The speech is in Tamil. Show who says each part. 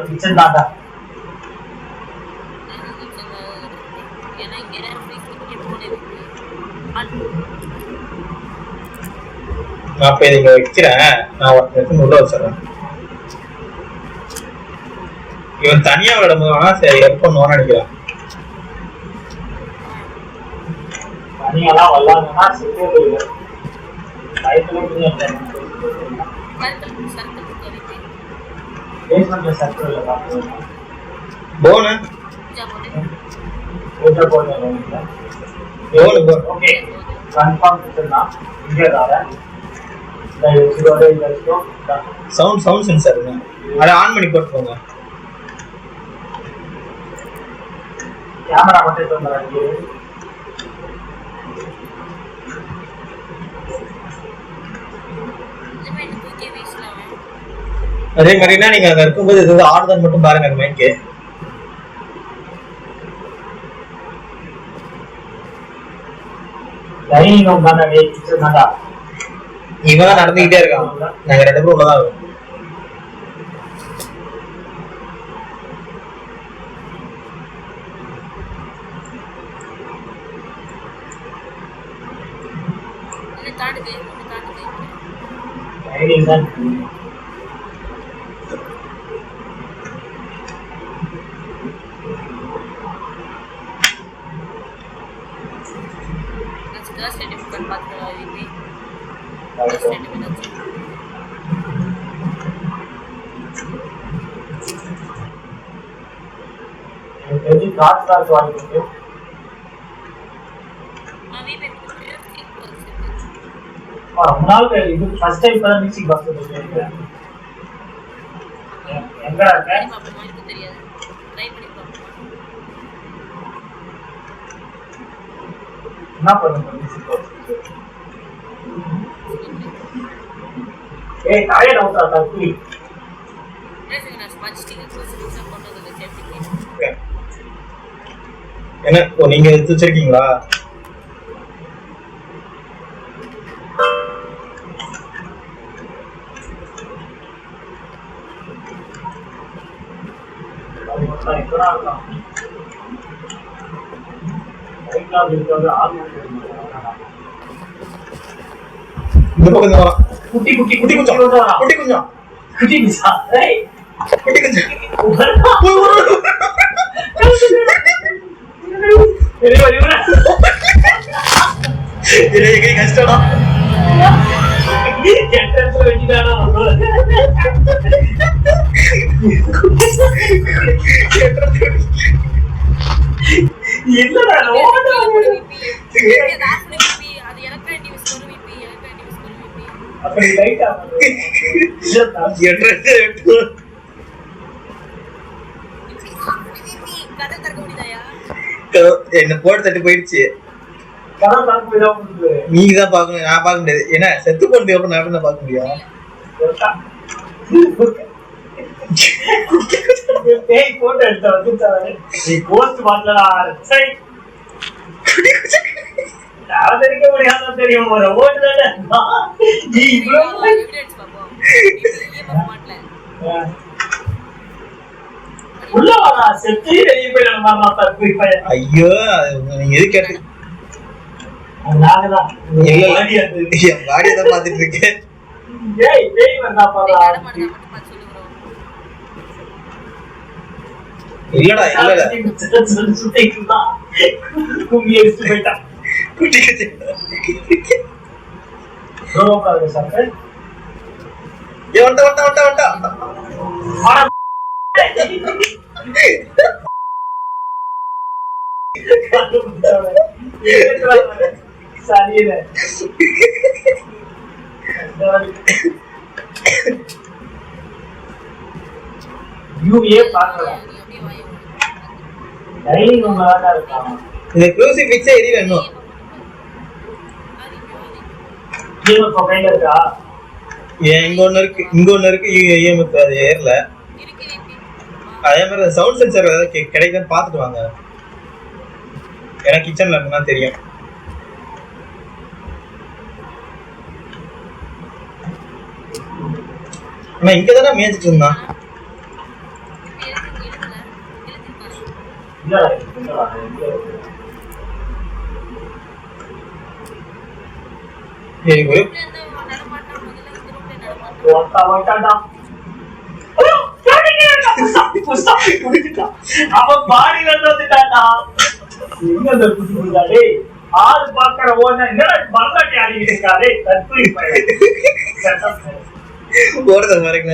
Speaker 1: கிச்சன் தாண்டா.
Speaker 2: நான் இப்ப இங்க வைக்கிறேன். நான் உள்ள வச்சிடறேன். இவன் தனியா விளையாடும் போது சரி ஹெல்ப் பண்ணுவான்னு நினைக்கிறேன்.
Speaker 1: தனியாலாம் விளாடுனா
Speaker 2: போனு
Speaker 1: ஓகே கன்ஃபார்ம் கிச்சன் இங்கே
Speaker 2: சவுண்ட் சென்சார் அதை ஆன் பண்ணி போட்டுக்கோங்க.
Speaker 1: கேமரா மட்டும்
Speaker 2: அதே மாதிரினா நீங்க அங்க இருக்கும்போது ஏதாவது ஆடுதான் மட்டும் பாருங்க. அந்த மைக்கு இவன் நடந்துகிட்டே இருக்கான். நாங்க 2 பேரும் உள்ளதான் இருக்கோம். என்ன பண்ணுங்க ஏய் காயே டவுட்டா தப்பி என்ன நீங்க எடுத்து வச்சிருக்கீங்களா? இந்த பக்கம் தான் வரான்.
Speaker 1: குட்டி குட்டி
Speaker 2: குட்டி குஞ்சம் குட்டி குஞ்சம்
Speaker 1: குட்டி குஞ்சா ஏய்
Speaker 2: குட்டி குஞ்சம் கஷ்டம்டா. என்ன போட்டு தட்டு போயிடுச்சு. நீங்க தான் பாக்கணும், நான் பார்க்க முடியாது. என்ன செத்து போனது அப்புறம் நான் என்ன பார்க்க முடியும்?
Speaker 1: போட்டோ எடுத்த போஸ்ட் பண்ணலா தெரிவிக்க முடியாத தெரியும்.
Speaker 2: ஐயோ நீங்க எது கேட்டு பாடியதான் பாத்துட்டு இருக்கேன். இல்லடா இல்லடா
Speaker 1: கும்மி எடுத்து போயிட்டான். சரியில்லை பார்க்கலாம்.
Speaker 2: இந்த க்ரூசிஃபிக்ஸே எரி வேணும். இங்க ஒண்ணு இருக்கு, இங்க ஒண்ணு இருக்கு. EMF அது ஏர்ல. அதே மாதிரி சவுண்ட் சென்சர் ஏதாவது கிடைக்குதுன்னு பாத்துட்டு வாங்க. எனக்கு கிச்சன்ல இருக்குன்னா தெரியும். ஆனா இங்கதானே மேய்ச்சிட்டு இருந்தான்.
Speaker 1: இல்லடா, இல்லடா, இல்ல.
Speaker 2: ஏய், ஒரே
Speaker 1: ஒருத்தன் வந்துட்டான்டா. ஐயோ, கேட்டீங்களா? புஸ்தகம் குடிச்சிட்டான். அவன் பாடியில இருந்து வந்துட்டான்டா. எங்க அந்த புடி புடிடா, டேய். ஆள் பாக்குற ஓன என்னடா பரலாட்டி ஆடிக்கிட்டு இருக்கா, டேய். தற்கொலை பையன்.
Speaker 2: ஓடுத பாருங்க.